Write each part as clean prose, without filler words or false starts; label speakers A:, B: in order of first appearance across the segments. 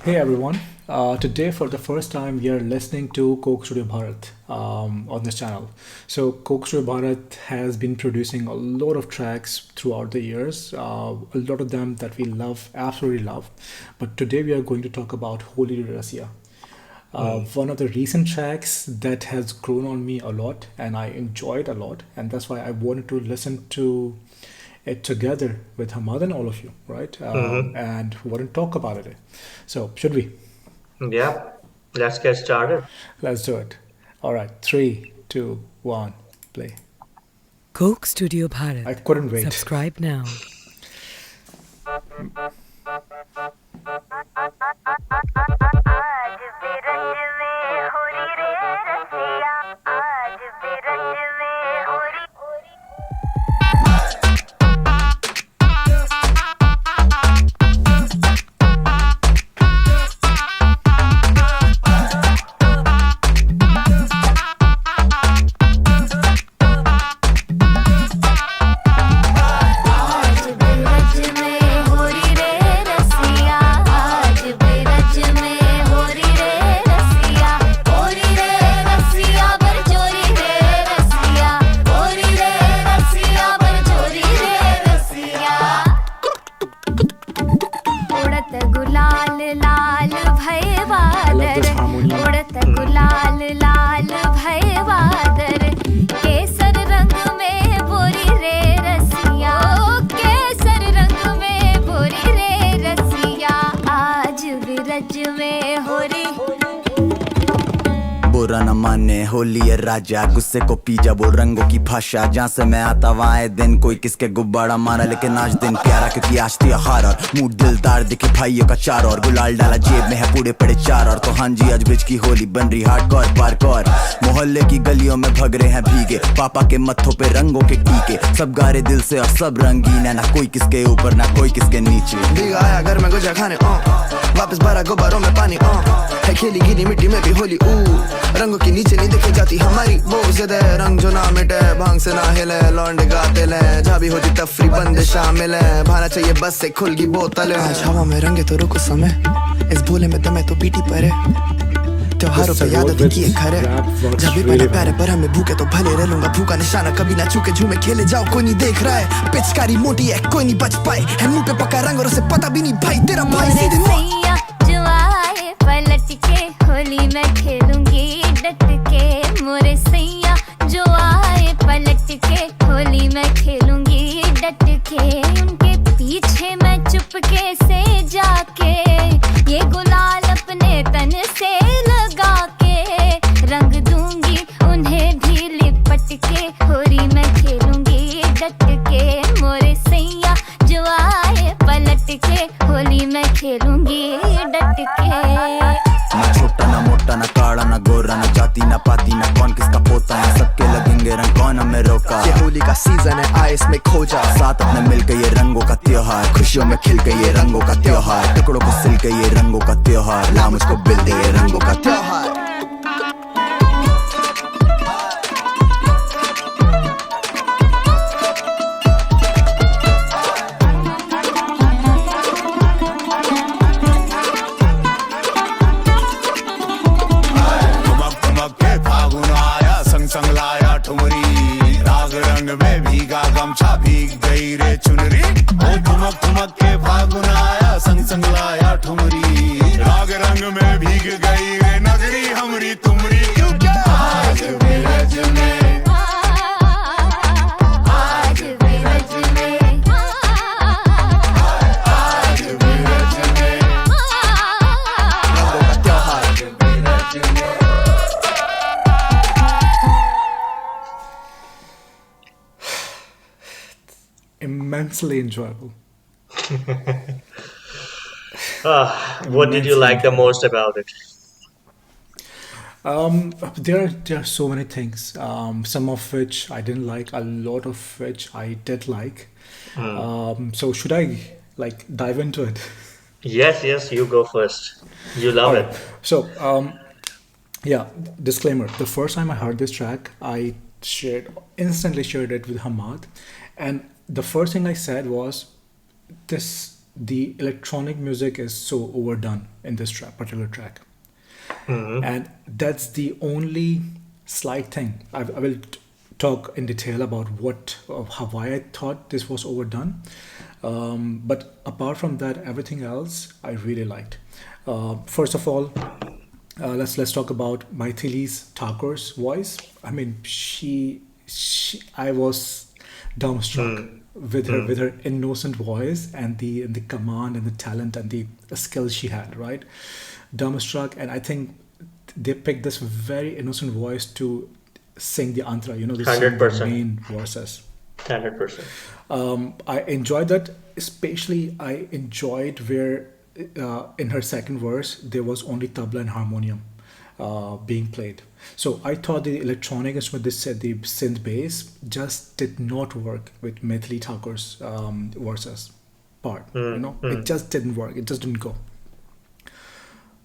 A: Hey everyone. Today, for the first time, we are listening to Coke Studio Bharat on this channel. So, Coke Studio Bharat has been producing a lot of tracks throughout the years, a lot of them that we love, absolutely love. But today, we are going to talk about Holi Re Rasiya, one of the recent tracks that has grown on me a lot and I enjoyed a lot. And that's why I wanted to listen to it together with Hamad and all of you, right? And want to talk about it. So, should we?
B: Yeah, let's get started.
A: Let's do it. All right, three, two, one, play.
C: Coke Studio Bharat.
A: I couldn't wait.
C: Subscribe now.
D: आज बिरज में होली रे रसिया आज बिरज में होली आज बिरज में होली रे रसिया आज बिरज में होली रे रसिया बर चोरी रे रसिया होली रे रसिया बर चोरी रे रसिया उड़त गुलाल लाल भय बादर
A: harmonium.
D: उड़त गुलाल लाल भय बादर केसर रंग में बोरी रे रसिया ओ केसर रंग में बोरी रे रसिया आज बिरज में होरी
E: बुरा न माने होली है राजा गुस्से को पी जा वो रंगों की भाषा जहाँ से मैं आता वहाँ दिन कोई किसके गुब्बारा मारा लेकिन आज दिन प्यारा क्योंकि आज थी हार और मूड दिलदार दिखे भाइयों का चार और गुलाल डाला जेब में है पूरे पड़े चार और तो हाँ जी आज ब्रिज की होली बन रही हार्डकोर पार्कोर मोहल्ले की गलियों में भग रहे हैं भीगे पापा के मत्थों पे रंगों के टीके सब गारे दिल से और सब रंगीन है ना कोई किसके ऊपर ना कोई किसके नीचे
F: भीगा आया घर में गुजा खाने वापस भरा गुब्बारों में पानी है खेली गिरी मिट्टी में भी होली रंगों की नीचे नहीं देखी जाती हमारी वो ज़िदे रंग जो ना मिटे भांग से ना हिले लौंडे गाते ले जहाँ भी होती तफरी बंदे शामिल है भाना चाहिए बस से खुल की बोतल आज हवा में रंगे तो रुको समय इस भोले में दमे तो पीटी परे त्योहारों पे याद आती किए खरे जब भी पहले प्यारे पर हमें भूखे तो भले रह लूंगा भूखा निशाना कभी ना चूके झूमे खेले जाओ कोई नहीं देख रहा है पिचकारी मोटी है कोई नहीं बच पाए है मुंह पे पका रंग और उसे पता भी नहीं भाई तेरा भाई सीधे
D: सैया जो आए पलट के होली मैं खेलूंगी डट के मोरे सैया जो आए पलट के होली मैं खेलूंगी डट के उनके पीछे मैं चुपके से जाके ये गुलाल अपने तन से लगा के रंग दूंगी उन्हें भी लिपट के होली मैं खेलूंगी डट के मोरे सैया जो आए पलट के होली मैं खेलूंगी डट के
E: ना छोटा ना मोटा ना काड़ा ना गोरा ना जाती ना पाती ना कौन किसका पोता है सबके लगेंगे रंग कौन हमें रोका
F: ये होली का सीजन है आए इसमें खो जा
E: साथ अपने मिल गए ये रंगों का त्योहार खुशियों में खिल गए ये रंगों का त्योहार टुकड़ों को सिल गए ये रंगों का त्योहार ला मुझको बिल दे ये रंगों का त्योहार
G: ठुमक ठुमक के फागुन आया संग संग लाया ठुमरी राग रंग में भीगा गमछा भीग गई रे चुनरी ओ ठुमक ठुमक के फागुन आया संग संग लाया ठुमरी राग रंग में भीग गई रे नगरी हमरी तुमरी क्यों क्या आज बिरज में
D: आज बिरज में
G: आज बिरज में
F: रंगों का त्योहार
A: Immensely enjoyable.
B: What did you like the most about it?
A: There are so many things. Some of which I didn't like, a lot of which I did like. So should I like dive into it?
B: Yes, you go first. You love
A: All
B: it.
A: right. So yeah, disclaimer. The first time I heard this track, I instantly shared it with Hamad, and the first thing I said was, this the electronic music is so overdone in this particular track, and that's the only slight thing. I will talk in detail about why I thought this was overdone. But apart from that, everything else I really liked. First of all, let's talk about Maithili Thakur's voice. I mean, I was dumbstruck with her innocent voice and the command and the talent and the skills she had, right? Dumbstruck, and I think they picked this very innocent voice to sing the antra, the
B: Hundred
A: main verses.
B: 100%.
A: I enjoyed that, especially I enjoyed where in her second verse there was only tabla and harmonium being played. So I thought the electronic instrument, they said the synth bass, just did not work with Maithili Thakur's verses part. It just didn't work. It just didn't go.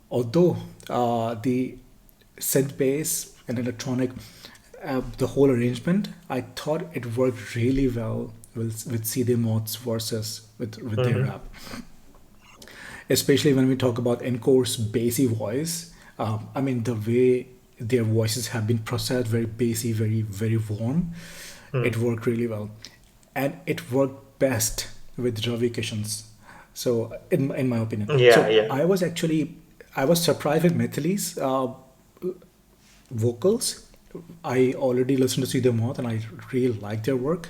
A: Although the synth bass and electronic, the whole arrangement, I thought it worked really well with Seedhe Maut's verses with their rap. Especially when we talk about Ankur's bassy voice. I mean, the way their voices have been processed, very bassy, very, very warm. It worked really well. And it worked best with Ravi Kishan's. So, in my opinion.
B: Yeah.
A: I was surprised with Maithili's vocals. I already listened to Seedhe Maut and I really liked their work.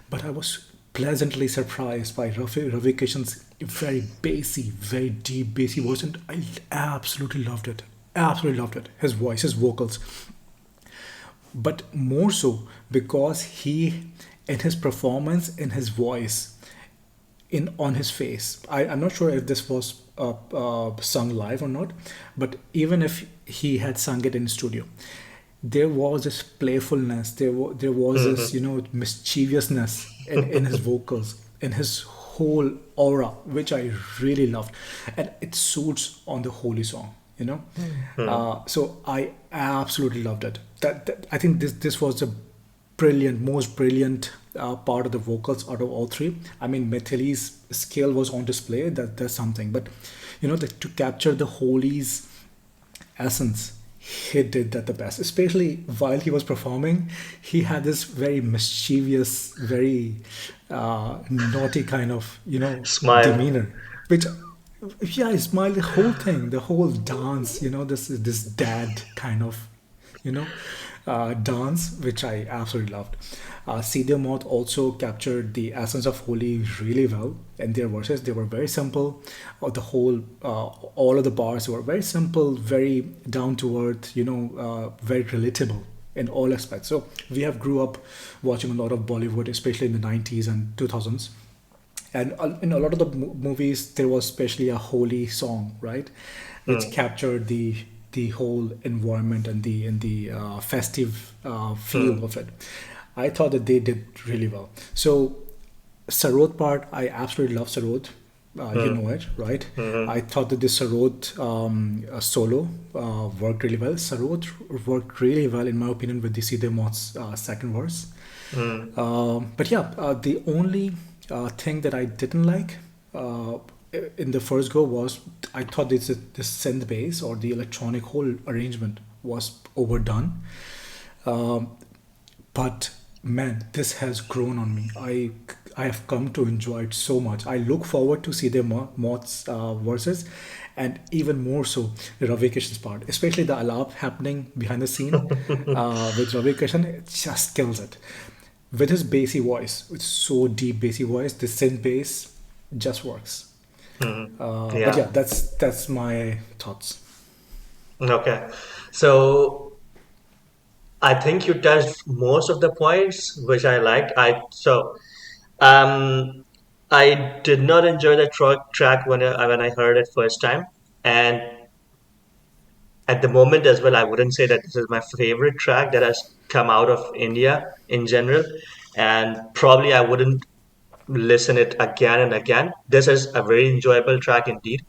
A: But I was pleasantly surprised by Ravi Kishan's very bassy, very deep bassy voice, and I absolutely loved it. Absolutely loved it. His voice, his vocals. But more so because he, in his performance, in his voice, on his face. I'm not sure if this was sung live or not, but even if he had sung it in studio, there was this playfulness, there was this, mischievousness in his vocals, in his whole aura, which I really loved. And it suits on the Holi song, So I absolutely loved it. That I think this was the most brilliant part of the vocals out of all three. I mean, Maithili's skill was on display, that's something. But, to capture the Holi's essence, he did that the best. Especially while he was performing, he had this very mischievous, very naughty kind of,
B: Smile.
A: demeanor. Which, he smiled the whole thing, the whole dance, this dad kind of, dance, which I absolutely loved. Seedhe Maut also captured the essence of Holi really well in their verses. They were very simple. All of the bars were very simple, very down to earth, very relatable in all aspects. So we have grew up watching a lot of Bollywood, especially in the 90s and 2000s. And in a lot of the movies, there was especially a Holi song, right? Which captured the whole environment and the festive feel of it. I thought that they did really well. So Sarod part, I absolutely love Sarod. You know it, right? I thought that the Sarod solo worked really well. Sarod worked really well, in my opinion, with the Seedhe Maut's second verse. But yeah, the only thing that I didn't like in the first go was I thought this synth bass or the electronic whole arrangement was overdone. But man, this has grown on me. I have come to enjoy it so much. I look forward to Seedhe Maut's verses, and even more so the Ravi Kishan's part, especially the alap happening behind the scene with Ravi Kishan. It just kills it with his bassy voice, with so deep bassy voice. The synth bass just works. But yeah, that's my thoughts.
B: Okay. So I think you touched most of the points which I liked. I did not enjoy the track when I heard it first time, and at the moment as well, I wouldn't say that this is my favorite track that has come out of India in general, and probably I wouldn't listen it again and again. This is a very enjoyable track indeed.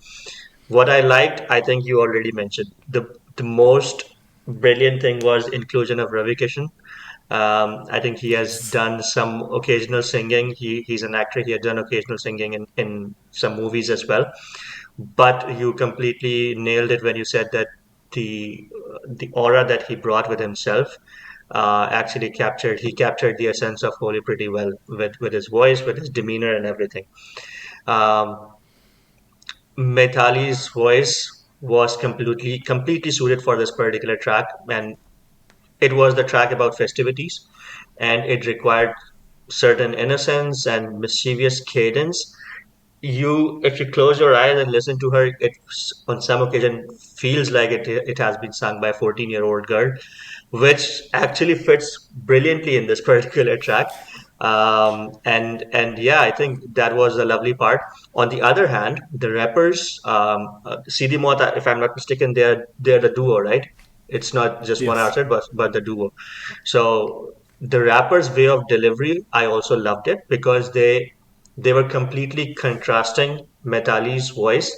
B: What I liked, I think you already mentioned. The most brilliant thing was inclusion of Ravi Kishan. I think he has done some occasional singing. He's an actor. He had done occasional singing in some movies as well. But you completely nailed it when you said that the aura that he brought with himself actually captured the essence of Holi pretty well with his voice, with his demeanor, and everything. Um, Methali's voice was completely suited for this particular track, and it was the track about festivities, and it required certain innocence and mischievous cadence. If you close your eyes and listen to her, it on some occasion feels like it has been sung by a 14-year-old girl, which actually fits brilliantly in this particular track. And yeah, I think that was a lovely part. On the other hand, the rappers, Seedhe Maut, if I'm not mistaken, they're the duo, right? It's not just one
A: Yes.
B: artist, but the duo. So the rappers' way of delivery, I also loved it because they were completely contrasting Metali's voice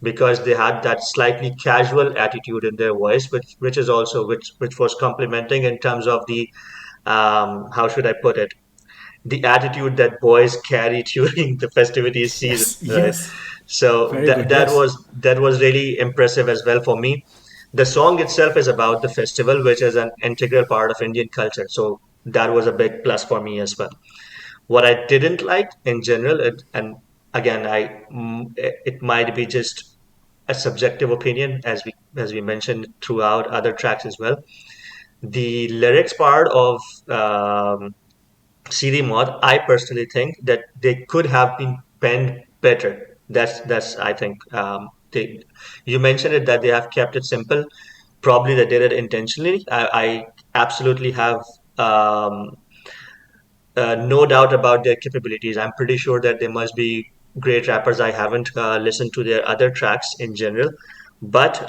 B: because they had that slightly casual attitude in their voice, which is also which was complementing in terms of the how should I put it, the attitude that boys carry during the festivities season,
A: Yes.
B: right?
A: Yes.
B: So
A: Very good. Yes.
B: that was really impressive as well for me. The song itself is about the festival, which is an integral part of Indian culture. So that was a big plus for me as well. What I didn't like in general, and again, it might be just a subjective opinion, as we mentioned throughout other tracks as well. The lyrics part of CD Mod, I personally think that they could have been penned better. That's I think you mentioned it that they have kept it simple. Probably they did it intentionally. I absolutely have no doubt about their capabilities. I'm pretty sure that they must be great rappers. I haven't listened to their other tracks in general, but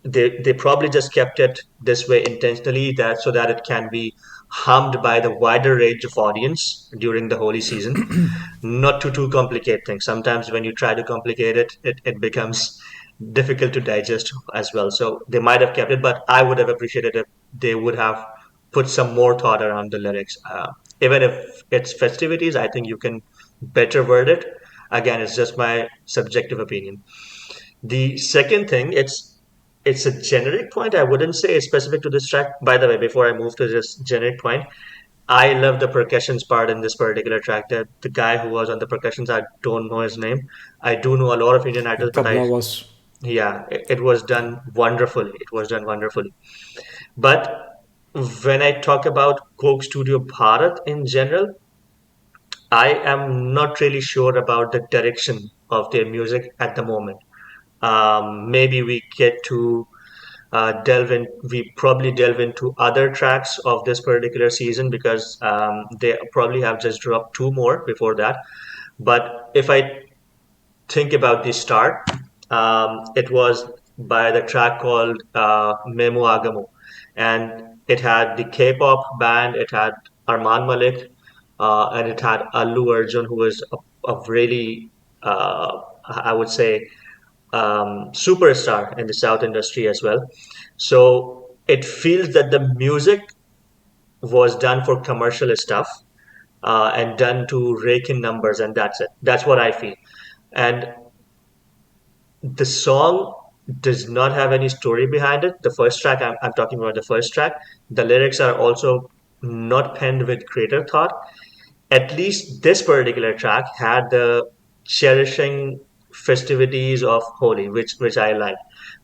B: they probably just kept it this way intentionally that so that it can be hummed by the wider range of audience during the holy season. Not to too complicate things. Sometimes when you try to complicate it becomes difficult to digest as well. So they might have kept it, but I would have appreciated if they would have put some more thought around the lyrics. Even if it's festivities, I think you can better word it. Again, it's just my subjective opinion. The second thing, it's a generic point. I wouldn't say it's specific to this track. By the way, before I move to this generic point, I love the percussions part in this particular track. The guy who was on the percussions, I don't know his name. I do know a lot of Indian
A: The
B: artists, but
A: tabla was.
B: yeah, it was done wonderfully. It was done wonderfully. But when I talk about Coke Studio Bharat in general, I am not really sure about the direction of their music at the moment. Maybe we get to we probably delve into other tracks of this particular season because they probably have just dropped two more before that. But if I think about the start, it was by the track called Memo Agamo, and it had the K-pop band, it had Arman Malik, and it had Allu Arjun, who was a really, I would say, superstar in the South industry as well. So it feels that the music was done for commercial stuff and done to rake in numbers, and that's it. That's what I feel. And the song does not have any story behind it. The first track, I'm talking about the first track. The lyrics are also not penned with greater thought. At least this particular track had the cherishing festivities of Holi, which I like.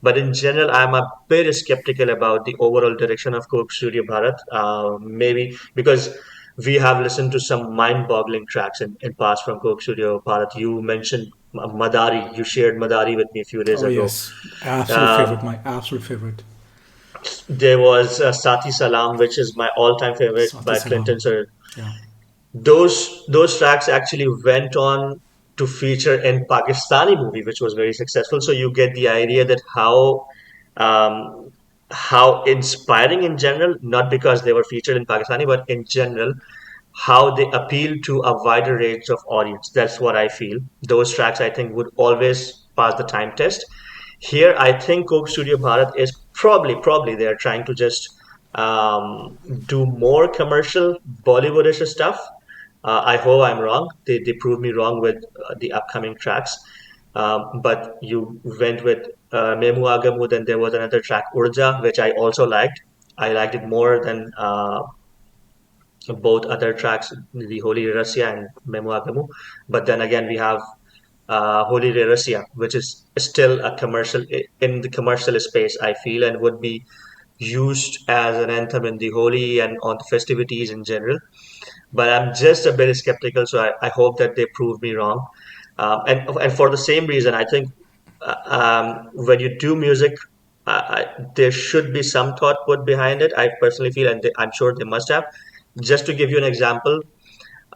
B: But in general, I'm a bit skeptical about the overall direction of Coke Studio Bharat. Maybe because we have listened to some mind-boggling tracks in past from Coke Studio Bharat. You mentioned Madari. You shared Madari with me a few days
A: Oh
B: ago.
A: yes, absolute
B: Um,
A: favorite. My absolute favorite.
B: there was Sati Salam, which is my all-time favorite
A: Sati
B: by
A: Salam.
B: Clinton Sir.
A: Yeah.
B: Those tracks actually went on to feature in Pakistani movie, which was very successful. So you get the idea that um, how inspiring in general, not because they were featured in Pakistani, but in general, how they appeal to a wider range of audience. That's what I feel. Those tracks I think would always pass the time test. Here, I think Coke Studio Bharat is probably they are trying to just do more commercial Bollywoodish stuff. I hope I'm wrong. They prove me wrong with the upcoming tracks. But you went with Memu Agamu, then there was another track, Urja, which I also liked. I liked it more than both other tracks, the Holi Re Rasiya and Memu Agamu. But then again, we have Holi Re Rasiya, which is still a commercial in the commercial space, I feel, and would be used as an anthem in the Holi and on the festivities in general. But I'm just a bit skeptical, so I hope that they prove me wrong. And for the same reason, I think when you do music, there should be some thought put behind it. I personally feel, and I'm sure they must have. Just to give you an example,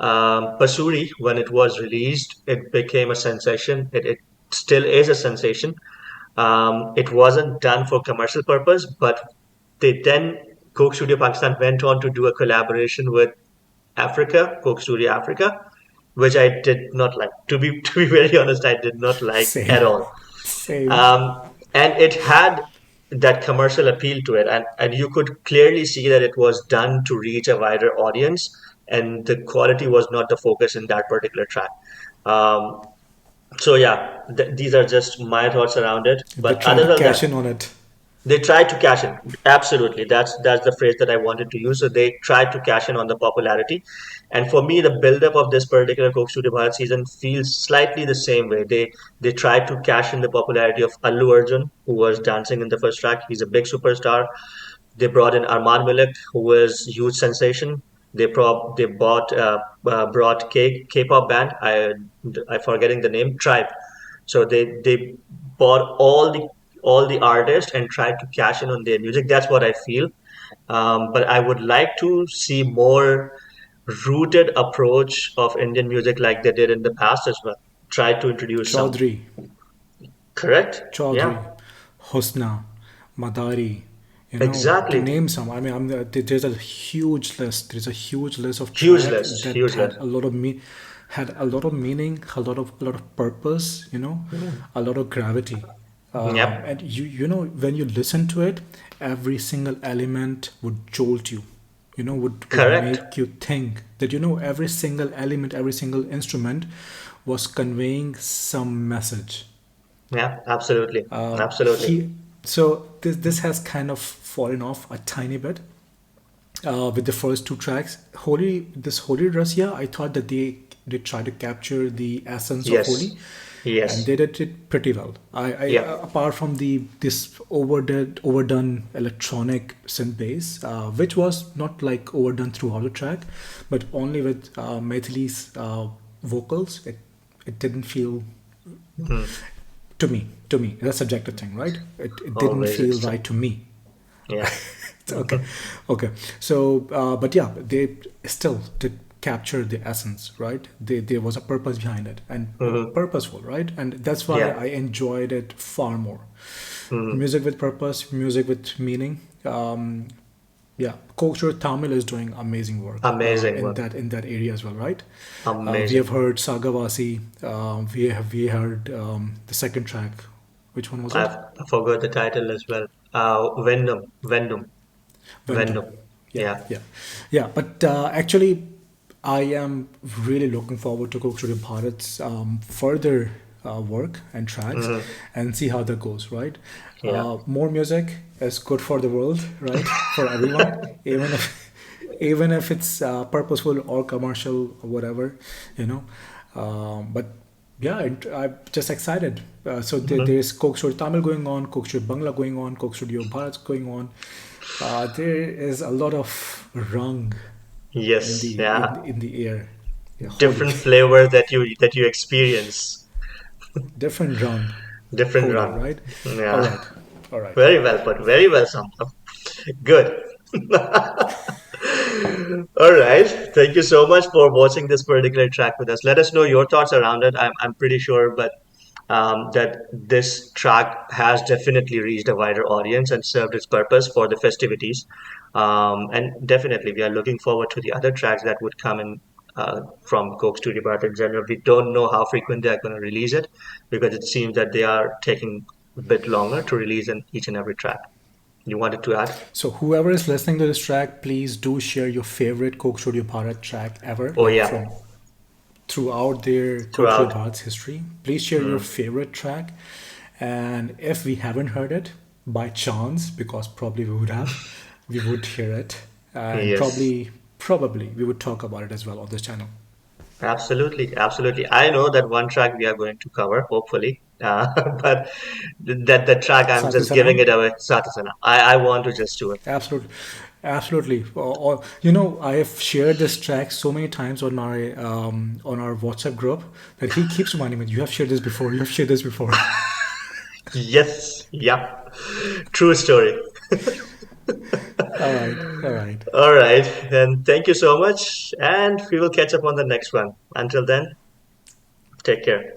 B: Pasuri, when it was released, it became a sensation. It still is a sensation. It wasn't done for commercial purpose, but they then Coke Studio Pakistan went on to do a collaboration with Africa, Coke Studio Africa, which I did not like. To be very honest, I did not like
A: Same.
B: at all.
A: Same.
B: And it had that commercial appeal to it, and you could clearly see that it was done to reach a wider audience, and the quality was not the focus in that particular track. Um, so yeah, these are just my thoughts around it.
A: They
B: But
A: try
B: other
A: to
B: than
A: cash
B: that,
A: in on it.
B: they tried to cash in. Absolutely. That's the phrase that I wanted to use. So they tried to cash in on the popularity. And for me, the build-up of this particular Coke Studio Bharat season feels slightly the same way. They tried to cash in the popularity of Allu Arjun, who was dancing in the first track. He's a big superstar. They brought in Arman Malik, who was huge sensation. They brought K-pop band. I forgetting the name, Tribe. So they bought all the artists and tried to cash in on their music. That's what I feel. But I would like to see more rooted approach of Indian music like they did in the past as well. Try to introduce some.
A: Chaudhary,
B: Correct?
A: Chaudhary,
B: Yeah,
A: Husna, Madari, to
B: exactly.
A: name some. I mean, there's a huge list. There's a huge list of
B: Huge
A: tracks
B: list,
A: that
B: huge
A: had
B: list.
A: a lot of had a lot of meaning, a lot of purpose. A lot of gravity.
B: Yep.
A: And when you listen to it, every single element would jolt you. Would
B: Correct.
A: make you think that every single element, every single instrument was conveying some message.
B: Yeah, absolutely.
A: Um,
B: Absolutely.
A: so this has kind of fallen off a tiny bit with the first two tracks. Holi Rasya, I thought that they tried to capture the essence of
B: Yes.
A: Holi, and
B: Yes.
A: they did it pretty well. I
B: Yeah.
A: apart from this overdone electronic synth bass, which was not like overdone throughout the track, but only with Maithili's vocals, it didn't feel to me. That's a subjective thing, right? It didn't
B: Always
A: feel
B: it's
A: right to me.
B: Yeah.
A: Okay, okay. So, but yeah, they still did capture the essence, right? There was a purpose behind it, and purposeful, right? And that's why
B: Yeah.
A: I enjoyed it far more. Music with purpose, music with meaning. Yeah, Culture Tamil is doing amazing work
B: Amazing
A: in
B: work.
A: that area as well, right? We
B: Amazing.
A: have heard Sagavasi. We heard the second track. Which one was it?
B: I forgot the title as well. Venom. Venom.
A: Vendor.
B: Venom.
A: Yeah,
B: Yeah.
A: yeah, yeah. But actually, I am really looking forward to Coke Studio Bharat's further work and tracks and see how that goes, right?
B: Yeah.
A: More music is good for the world, right? For everyone, even if it's purposeful or commercial or whatever, you know. But yeah, I'm just excited. So there's Coke Studio Tamil going on, Coke Studio Bangla going on, Coke Studio Bharat going on. There is a lot of rung
B: Yes. Yeah.
A: in the air. Yeah,
B: Different flavor that you experience.
A: different rung,
B: Different
A: holy,
B: run.
A: right? All
B: Yeah.
A: right, all right.
B: Very well put. Very well summed up. Good. All right. Thank you so much for watching this particular track with us. Let us know your thoughts around it. I'm pretty sure, but that this track has definitely reached a wider audience and served its purpose for the festivities. And definitely, we are looking forward to the other tracks that would come in from Coke Studio Bharat in general. We don't know how frequent they are going to release it because it seems that they are taking a bit longer to release in each and every track. you wanted to add?
A: So whoever is listening to this track, please do share your favorite Coke Studio Bharat track ever,
B: Oh,
A: like
B: yeah.
A: from throughout their Coke Studio
B: Throughout.
A: Bharat's history. Please share your favorite track, and if we haven't heard it by chance, because probably we would have, we would hear it, and
B: Yes.
A: probably we would talk about it as well on this channel.
B: Absolutely, absolutely. I know that one track we are going to cover, hopefully. But that the track I'm
A: Sati
B: just giving
A: Sanam?
B: it away, Satisana. I want to just do it.
A: Absolutely, absolutely. You know, I have shared this track so many times on our WhatsApp group that he keeps reminding me, "You have shared this before. You have shared this before."
B: Yes, yeah. True story.
A: All right, all right.
B: All right, then thank you so much, and we will catch up on the next one. Until then, take care.